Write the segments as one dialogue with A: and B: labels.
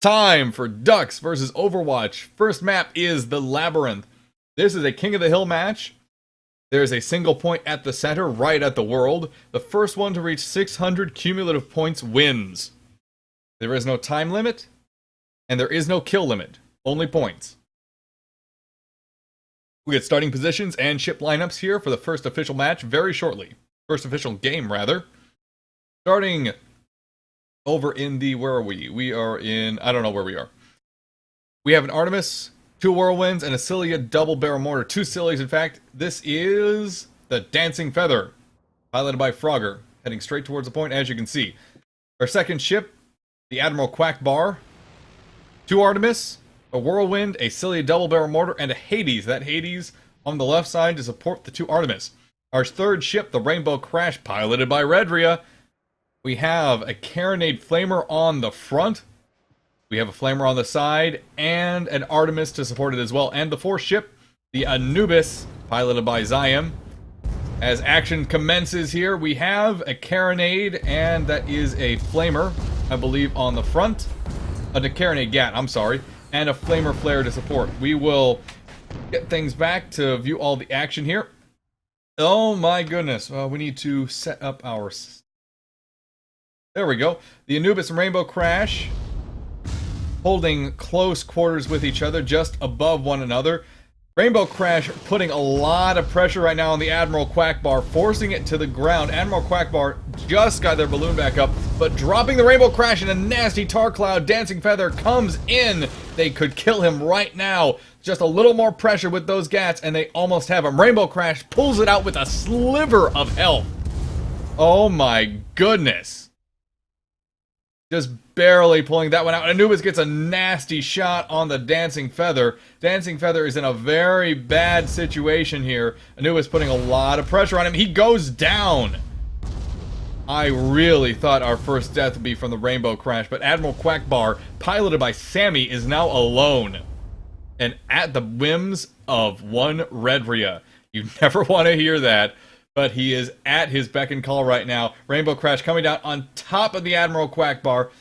A: Time for Ducks versus Overwatch. First map is the Labyrinth. This is a King of the Hill match. There is a single point at the center, right at the world. The first one to reach 600 cumulative points wins. There is no time limit, and there is no kill limit. Only points. We get starting positions and ship lineups here for the first official match very shortly. First official game, rather. Starting over in the, where are we? We are in, I don't know where we are. We have an Artemis, 2 Whirlwinds, and a Cilia double barrel mortar. 2 Cilias, in fact. This is the Dancing Feather, piloted by Frogger, heading straight towards the point, as you can see. Our second ship, the Admiral Quackbar, 2 Artemis, a Whirlwind, a Cilia double barrel mortar, and a Hades. That Hades on the left side to support the 2 Artemis. Our third ship, the Rainbow Crash, piloted by Redria. We have a Carronade Flamer on the front. We have a Flamer on the side, and an Artemis to support it as well. And the fourth ship, the Anubis, piloted by Zion. As action commences here, we have a Carronade, and that is a Flamer, I believe, on the front. A Carronade Gat, I'm sorry. And a Flamer Flare to support. We will get things back to view all the action here. Oh my goodness. We need to set up our... There we go. The Anubis and Rainbow Crash holding close quarters with each other, just above one another. Rainbow Crash putting a lot of pressure right now on the Admiral Quackbar, forcing it to the ground. Admiral Quackbar just got their balloon back up, but dropping the Rainbow Crash in a nasty tar cloud. Dancing Feather comes in. They could kill him right now. Just a little more pressure with those gats, and they almost have him. Rainbow Crash pulls it out with a sliver of health. Oh my goodness. Just barely pulling that one out. Anubis gets a nasty shot on the Dancing Feather. Dancing Feather is in a very bad situation here. Anubis putting a lot of pressure on him. He goes down. I really thought our first death would be from the Rainbow Crash, but Admiral Quackbar, piloted by Sammy, is now alone. And at the whims of one Redria. You never want to hear that. But he is at his beck and call right now. Rainbow Crash coming down on top of the Admiral Quackbar.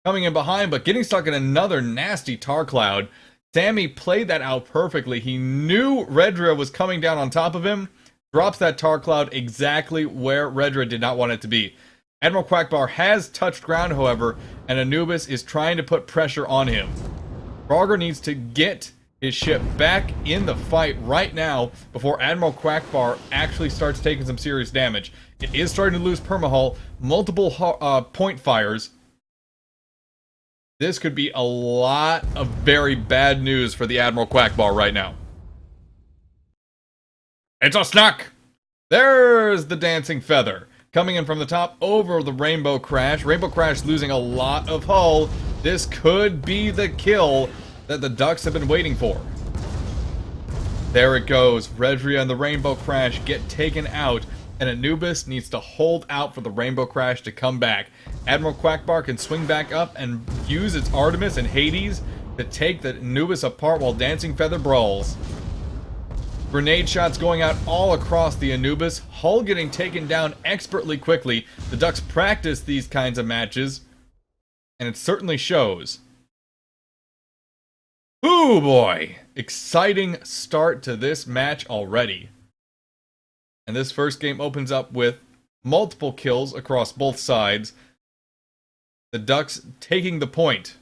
A: Coming in behind, but getting stuck in another nasty tar cloud. Sammy played that out perfectly. He knew Redria was coming down on top of him. Drops that tar cloud exactly where Redria did not want it to be. Admiral Quackbar has touched ground, however, and Anubis is trying to put pressure on him. Frogger needs to get his ship back in the fight right now before Admiral Quackbar actually starts taking some serious damage. It is starting to lose permahull, multiple point fires. This could be a lot of very bad news for the Admiral Quackbar right now. It's a snuck! There's the Dancing Feather. Coming in from the top over the Rainbow Crash. Rainbow Crash losing a lot of hull. This could be the kill that the Ducks have been waiting for. There it goes. Redria and the Rainbow Crash get taken out, and Anubis needs to hold out for the Rainbow Crash to come back. Admiral Quackbar can swing back up and use its Artemis and Hades to take the Anubis apart while Dancing Feather brawls. Grenade shots going out all across the Anubis. Hull getting taken down expertly quickly. The Ducks practice these kinds of matches, and it certainly shows. Ooh boy! Exciting start to this match already. And this first game opens up with multiple kills across both sides. The Ducks taking the point.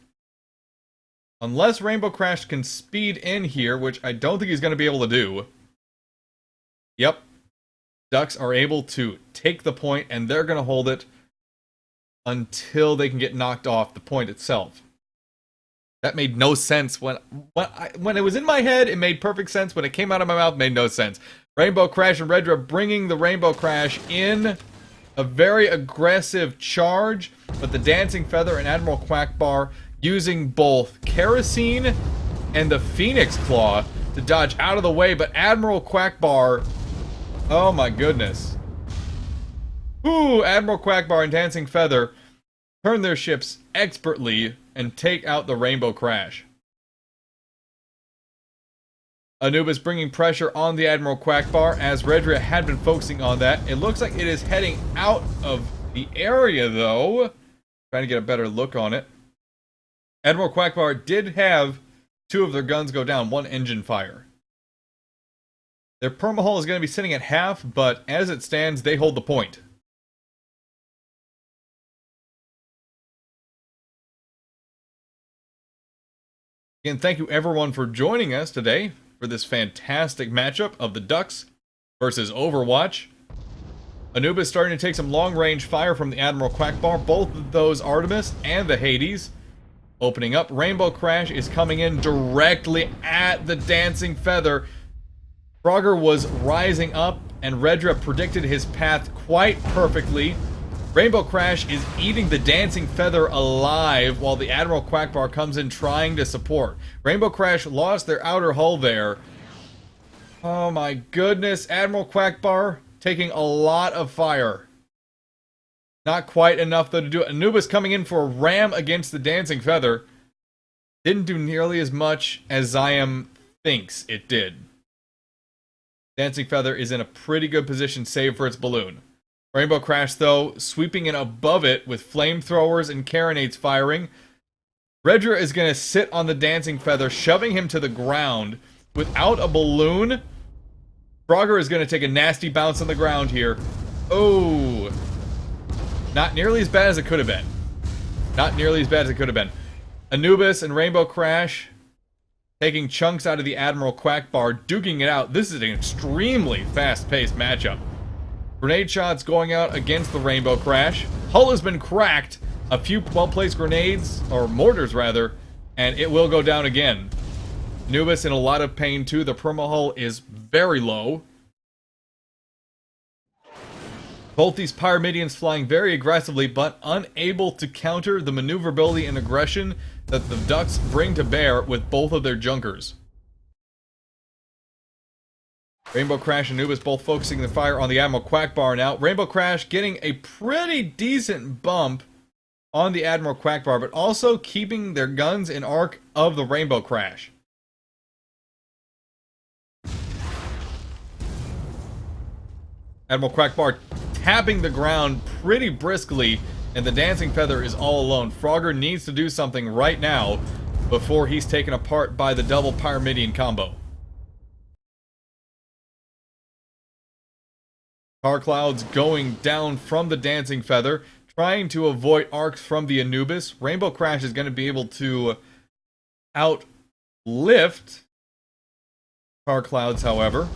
A: Unless Rainbow Crash can speed in here, which I don't think he's going to be able to do. Yep. Ducks are able to take the point, and they're going to hold it until they can get knocked off the point itself. That made no sense. When it was in my head, it made perfect sense. When it came out of my mouth, it made no sense. Rainbow Crash and Redria bringing the Rainbow Crash in. A very aggressive charge. But the Dancing Feather and Admiral Quackbar using both Kerosene and the Phoenix Claw to dodge out of the way. But Admiral Quackbar... Oh my goodness. Ooh, Admiral Quackbar and Dancing Feather turn their ships expertly and take out the Rainbow Crash. Anubis bringing pressure on the Admiral Quackbar as Redria had been focusing on that. It looks like it is heading out of the area though. Trying to get a better look on it. Admiral Quackbar did have 2 of their guns go down, 1 engine fire. Their permahull is going to be sitting at half, but as it stands, they hold the point. Again, thank you everyone for joining us today for this fantastic matchup of the Ducks versus Overwatch. Anubis starting to take some long-range fire from the Admiral Quackbar, both of those Artemis and the Hades. Opening up, Rainbow Crash is coming in directly at the Dancing Feather. Frogger was rising up, and Redra predicted his path quite perfectly. Rainbow Crash is eating the Dancing Feather alive while the Admiral Quackbar comes in trying to support. Rainbow Crash lost their outer hull there. Oh my goodness, Admiral Quackbar taking a lot of fire. Not quite enough though to do it. Anubis coming in for a ram against the Dancing Feather. Didn't do nearly as much as Ziam thinks it did. Dancing Feather is in a pretty good position save for its balloon. Rainbow Crash, though, sweeping in above it with flamethrowers and carronades firing. Redra is going to sit on the Dancing Feather, shoving him to the ground. Without a balloon, Frogger is going to take a nasty bounce on the ground here. Oh. Not nearly as bad as it could have been. Not nearly as bad as it could have been. Anubis and Rainbow Crash taking chunks out of the Admiral Quackbar, duking it out. This is an extremely fast-paced matchup. Grenade shots going out against the Rainbow Crash. Hull has been cracked. A few well-placed grenades, or mortars rather, and it will go down again. Anubis in a lot of pain too. The permahull is very low. Both these Pyramidians flying very aggressively, but unable to counter the maneuverability and aggression that the Ducks bring to bear with both of their Junkers. Rainbow Crash and Anubis both focusing the fire on the Admiral Quackbar now. Rainbow Crash getting a pretty decent bump on the Admiral Quackbar, but also keeping their guns in arc of the Rainbow Crash. Admiral Quackbar tapping the ground pretty briskly, and the Dancing Feather is all alone. Frogger needs to do something right now before he's taken apart by the double Pyramidian combo. Car clouds going down from the Dancing Feather, trying to avoid arcs from the Anubis. Rainbow Crash is going to be able to outlift car clouds, however.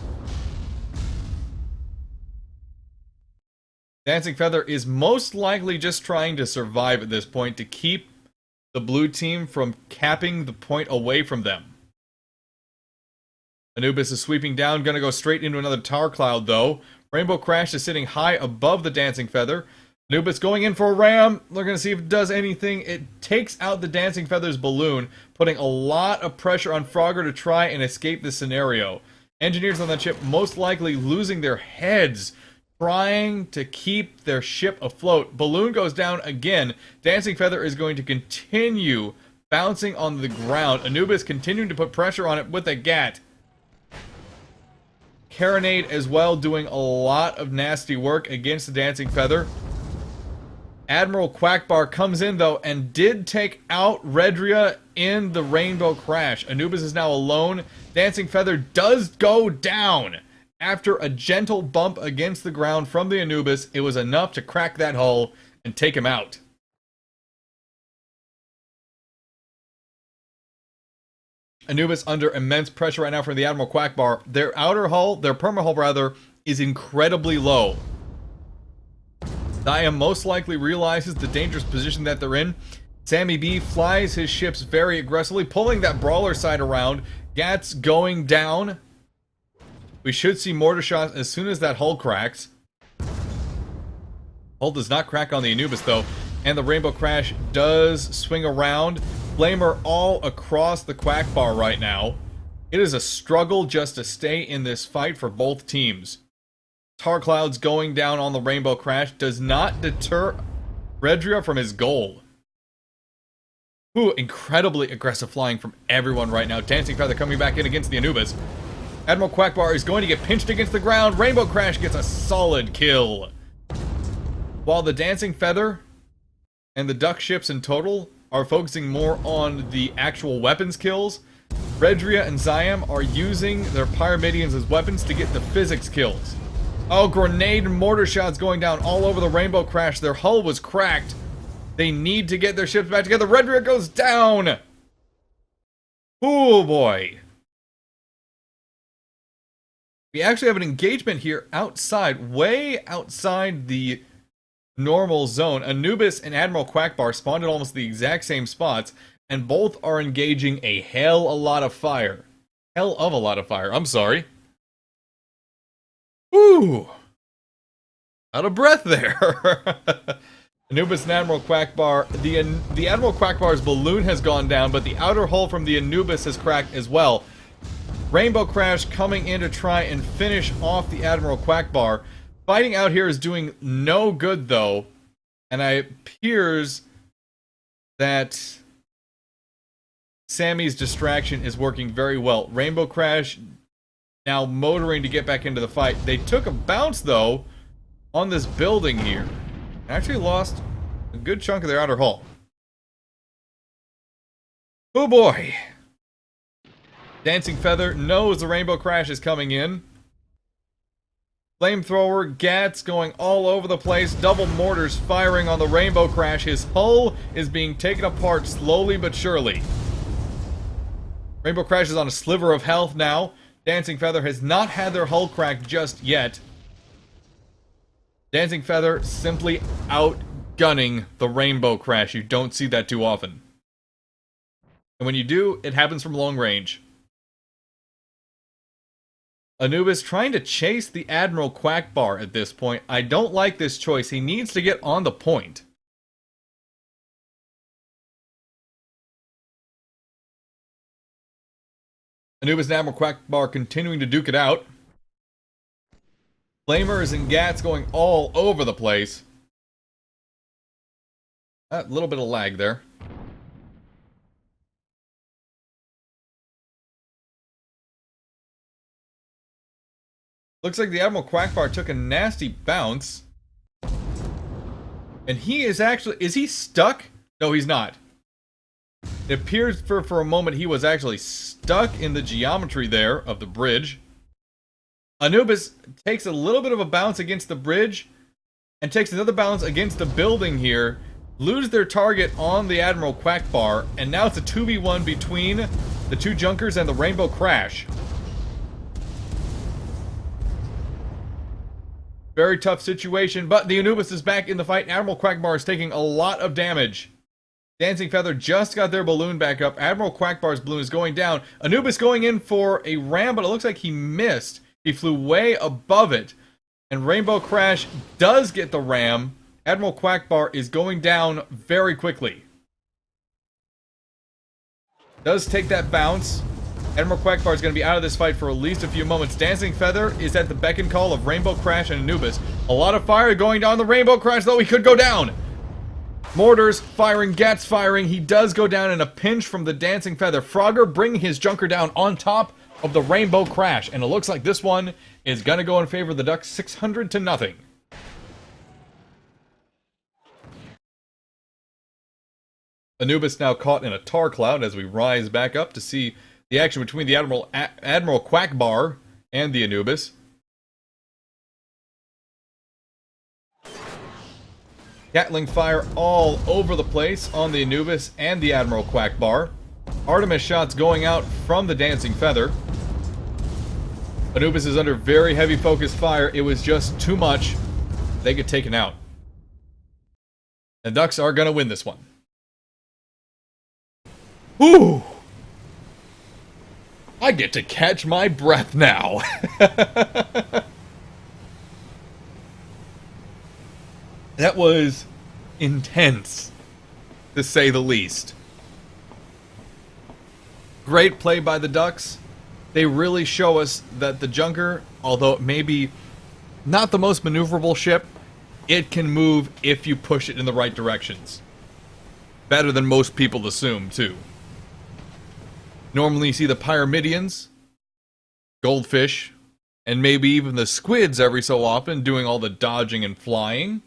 A: Dancing Feather is most likely just trying to survive at this point to keep the blue team from capping the point away from them. Anubis is sweeping down, going to go straight into another tar cloud though. Rainbow Crash is sitting high above the Dancing Feather. Anubis going in for a ram. They're going to see if it does anything. It takes out the Dancing Feather's balloon, putting a lot of pressure on Frogger to try and escape this scenario. Engineers on that ship most likely losing their heads, trying to keep their ship afloat. Balloon goes down again. Dancing Feather is going to continue bouncing on the ground. Anubis continuing to put pressure on it with a GAT. Carronade as well, doing a lot of nasty work against the Dancing Feather. Admiral Quackbar comes in though and did take out Redria in the Rainbow Crash. Anubis is now alone. Dancing Feather does go down. After a gentle bump against the ground from the Anubis, it was enough to crack that hull and take him out. Anubis under immense pressure right now from the Admiral Quackbar. Their outer hull, their permahull rather, is incredibly low. Ziam most likely realizes the dangerous position that they're in. Sammy B flies his ships very aggressively, pulling that brawler side around. Gats going down. We should see mortar shots as soon as that hull cracks. Hull does not crack on the Anubis though, and the Rainbow Crash does swing around. Flamer all across the Quackbar right now. It is a struggle just to stay in this fight for both teams. Tar clouds going down on the Rainbow Crash does not deter Redria from his goal. Ooh, incredibly aggressive flying from everyone right now. Dancing Feather coming back in against the Anubis. Admiral Quackbar is going to get pinched against the ground. Rainbow Crash gets a solid kill. While the Dancing Feather and the Duck ships in total are focusing more on the actual weapons kills. Redria and Zyam are using their Pyramidians as weapons to get the physics kills. Oh, grenade and mortar shots going down all over the Rainbow Crash. Their hull was cracked. They need to get their ships back together. Redria goes down! Oh boy. We actually have an engagement here outside, way outside the normal zone. Anubis and Admiral Quackbar spawned at almost the exact same spots, and both are engaging a hell of a lot of fire. I'm sorry. Woo! Out of breath there. Anubis and Admiral Quackbar. The Admiral Quackbar's balloon has gone down, but the outer hull from the Anubis has cracked as well. Rainbow Crash coming in to try and finish off the Admiral Quackbar. Fighting out here is doing no good, though. And it appears that Sammy's distraction is working very well. Rainbow Crash now motoring to get back into the fight. They took a bounce, though, on this building here. Actually lost a good chunk of their outer hull. Oh boy. Dancing Feather knows the Rainbow Crash is coming in. Flamethrower, Gats going all over the place. Double mortars firing on the Rainbow Crash. His hull is being taken apart slowly but surely. Rainbow Crash is on a sliver of health now. Dancing Feather has not had their hull cracked just yet. Dancing Feather simply outgunning the Rainbow Crash. You don't see that too often. And when you do, it happens from long range. Anubis trying to chase the Admiral Quackbar at this point. I don't like this choice. He needs to get on the point. Anubis and Admiral Quackbar continuing to duke it out. Flamers and Gats going all over the place. A little bit of lag there. Looks like the Admiral Quackbar took a nasty bounce. And he is actually... Is he stuck? No, he's not. It appears for a moment he was actually stuck in the geometry there of the bridge. Anubis takes a little bit of a bounce against the bridge and takes another bounce against the building here. Lose their target on the Admiral Quackbar, and now it's a 2v1 between the two Junkers and the Rainbow Crash. Very tough situation, but the Anubis is back in the fight. Admiral Quackbar is taking a lot of damage. Dancing Feather just got their balloon back up. Admiral Quackbar's balloon is going down. Anubis going in for a ram, but it looks like he missed. He flew way above it. And Rainbow Crash does get the ram. Admiral Quackbar is going down very quickly. Does take that bounce. Admiral Quackbar is going to be out of this fight for at least a few moments. Dancing Feather is at the beck and call of Rainbow Crash and Anubis. A lot of fire going down the Rainbow Crash, though he could go down. Mortars firing, Gats firing. He does go down in a pinch from the Dancing Feather. Frogger bringing his Junker down on top of the Rainbow Crash. And it looks like this one is going to go in favor of the Ducks 600-0. Anubis now caught in a tar cloud as we rise back up to see the action between the Admiral Quackbar and the Anubis. Gatling fire all over the place on the Anubis and the Admiral Quackbar. Artemis shots going out from the Dancing Feather. Anubis is under very heavy focused fire. It was just too much. They get taken out. The Ducks are going to win this one. Ooh! I get to catch my breath now. That was intense, to say the least. Great play by the Ducks. They really show us that the Junker, although it may be not the most maneuverable ship, it can move if you push it in the right directions. Better than most people assume, too. Normally you see the Pyramidians, Goldfish, and maybe even the Squids every so often doing all the dodging and flying.